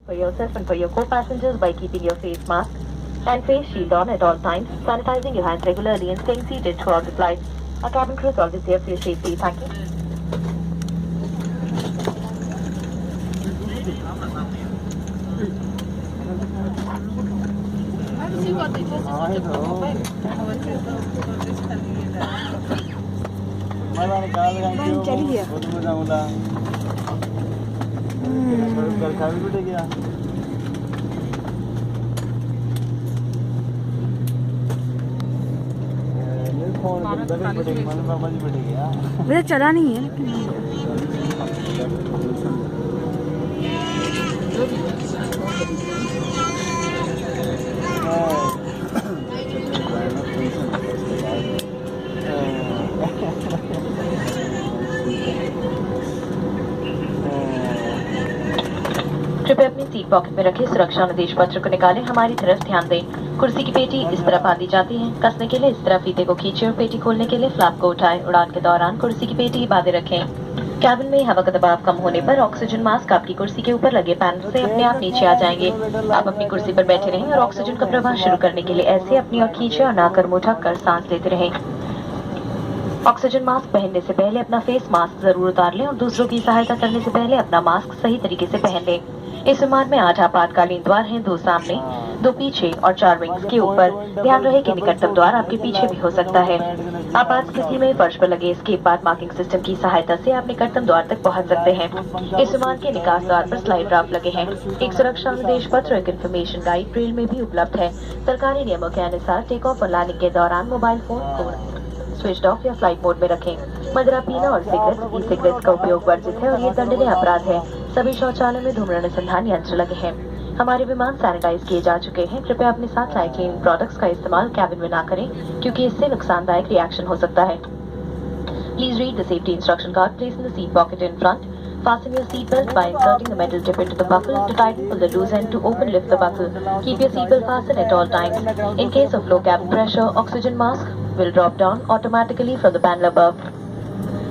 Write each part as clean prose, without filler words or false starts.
For yourself and for your co-passengers by keeping your face mask and face shield on at all times, sanitizing your hands regularly and staying seated throughout the flight. Our cabin crew is always there for your safety. Thank you. मेरा चला नहीं है कृपया अपनी seat pocket में रखे सुरक्षा अनुदेश पत्र को निकालें, हमारी तरफ ध्यान दें। कुर्सी की पेटी इस तरफ बांधी जाती है। कसने के लिए इस तरफ फीते को खींचे और पेटी खोलने के लिए फ्लैप को उठाएं। उड़ान के दौरान कुर्सी की पेटी बांधे रखें। कैबिन में हवा का दबाव कम होने पर ऑक्सीजन मास्क आपकी कुर्सी के ऊपर लगे पैनल से अपने आप नीचे आ जाएंगे। आप अपनी कुर्सी पर बैठे रहें और ऑक्सीजन का प्रवाह शुरू करने के लिए ऐसे अपनी ओर खींचे और नाक और मुंह ढक कर सांस लेते रहें। ऑक्सीजन मास्क पहनने से पहले अपना फेस मास्क जरूर उतार लें और दूसरों की सहायता करने से पहले अपना मास्क सही तरीके से पहन लें। इस विमान में 8 आपातकालीन द्वार हैं, 2 सामने, 2 पीछे और 4 विंग्स के ऊपर। ध्यान रहे कि निकटतम द्वार आपके पीछे भी हो सकता है। आपात स्थिति में फर्श पर लगे एस्केप पाथ मार्किंग सिस्टम की सहायता से आप निकटतम द्वार तक पहुंच सकते हैं। इस विमान के निकास द्वार पर स्लाइड ड्राफ्ट लगे हैं। एक सुरक्षा अनुदेश पत्र, एक इन्फॉर्मेशन गाइड ब्रेल में भी उपलब्ध है। सरकारी नियमों के अनुसार टेक ऑफ और लैंडिंग के दौरान मोबाइल फोन को स्विच ऑफ या फ्लाइट मोड में रखें। मदिरा पीना और सिगरेट, ई सिगरेट्स का उपयोग वर्जित है और ये दंडनीय अपराध है। सभी शौचालयों में धूम्रपान अनुसंधान यंत्र लगे हैं। हमारे विमान सैनिटाइज किए जा चुके हैं। कृपया अपने साथ लाए क्लीनिंग प्रोडक्ट्स का इस्तेमाल कैबिन में ना करें, क्योंकि इससे नुकसानदायक रिएक्शन हो सकता है। Please read the safety instruction card placed in the seat pocket in front. Fasten your seatbelt by inserting the metal tip into the buckle. To tighten, pull the loose end. To open, lift the buckle. Keep your seatbelt fastened at all times. In case of low cabin pressure, oxygen mask will drop down automatically from the panel above.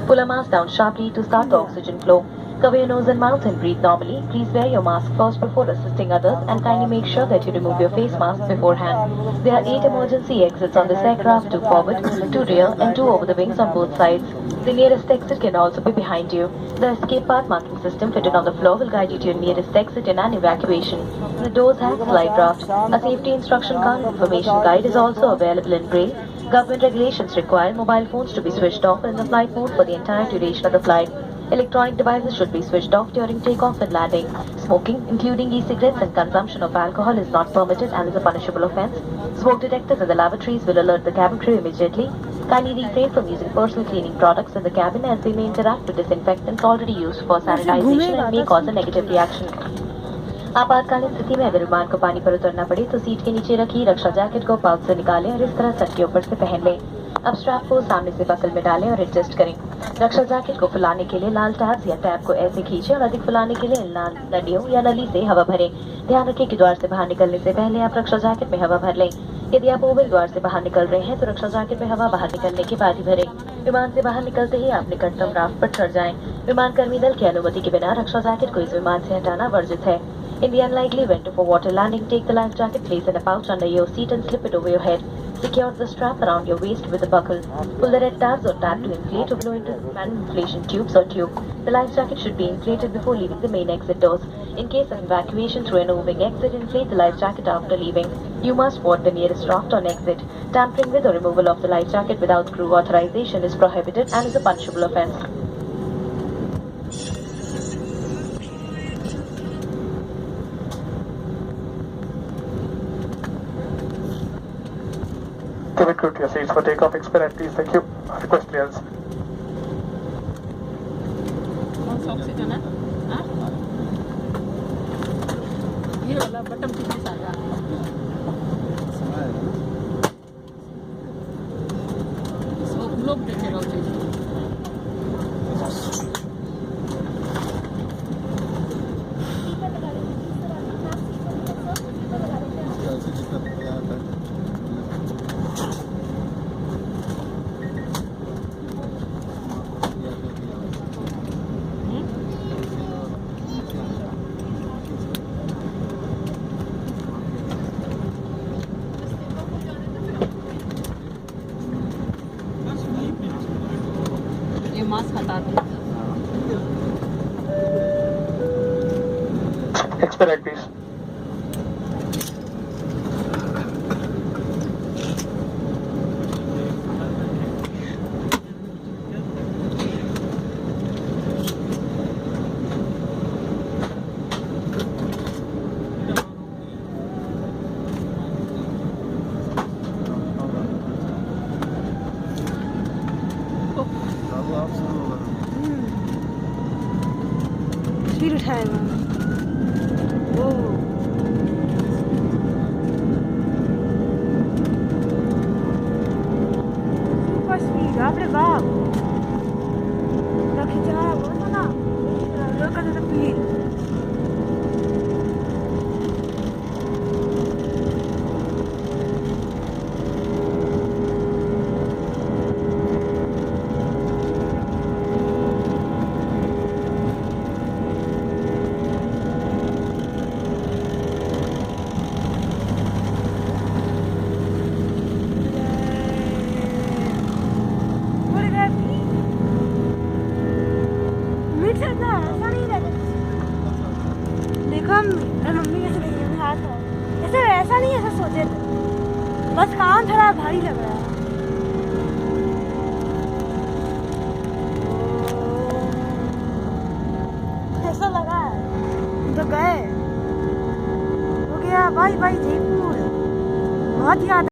Pull a mask down sharply to start the oxygen flow. Cover your nose and mouth and breathe normally. Please wear your mask first before assisting others, and kindly make sure that you remove your face mask beforehand. There are 8 emergency exits on this aircraft, 2 forward, 2 rear, and 2 over the wings on both sides. The nearest exit can also be behind you. The escape path marking system fitted on the floor will guide you to your nearest exit in an evacuation. The doors have slide draft. A safety instruction card information guide is also available in Braille. Government regulations require mobile phones to be switched off in the flight mode for the entire duration of the flight. Electronic devices should be switched off during takeoff and landing. Smoking, including e-cigarettes and consumption of alcohol, is not permitted and is a punishable offence. Smoke detectors in the lavatories will alert the cabin crew immediately. Kindly refrain from using personal cleaning products in the cabin, as they may interact with disinfectants already used for sanitization and may cause a negative reaction. आपातकालीन स्थिति में अगर विमान को पानी पर उतरना पड़े तो सीट के नीचे रखी रक्षा जैकेट को पाउच से निकालें और इस तरह सर के ऊपर से पहन लें। अब स्ट्रैप को सामने से बकल में डालें और एडजस्ट करें। रक्षा जैकेट को फुलाने के लिए लाल टैब्स या टैब को ऐसे खींचें और अधिक फुलाने के लिए लाल नलियों या नली से हवा भरें। ध्यान रखें कि द्वार से बाहर निकलने से पहले आप रक्षा जैकेट में हवा भर लें। यदि आप ओवल द्वार से बाहर निकल रहे हैं तो रक्षा जैकेट में हवा बाहर निकलने के बाद ही भरें। विमान से बाहर निकलते ही आप निकटतम राफ्ट पर चढ़ जाएं। विमान कर्मी दल की अनुमति के बिना रक्षा जैकेट को इस विमान से हटाना वर्जित है। In the unlikely event of a water landing, take the life jacket, place in a pouch under your seat and slip it over your head. Secure the strap around your waist with a buckle. Pull the red tabs or tab to inflate or blow into man inflation tubes or tube. The life jacket should be inflated before leaving the main exit doors. In case of evacuation through an moving exit, inflate the life jacket after leaving. You must board the nearest raft on exit. Tampering with or removal of the life jacket without crew authorization is prohibited and is a punishable offence. Cabin crew to your seats for takeoff. Expedite, please. Thank you. Request clearance. कौन सा oxygen है? हाँ? ये वाला button कितने साल का? इसको लोग देखेगा उसे। खतरनाक। Expedite, please. स्पीड उठाएगा वो सुपर स्पीड बाप रे बाप रखी जा वो तो ना रोका तो स्पीड देखो हम मम्मी कैसे देख रही हाथ है ऐसे ऐसा नहीं ऐसा सोचे थे बस कान थोड़ा भारी लग रहा है कैसा लगा है तो गए हो गया बाय बाय जयपुर बहुत याद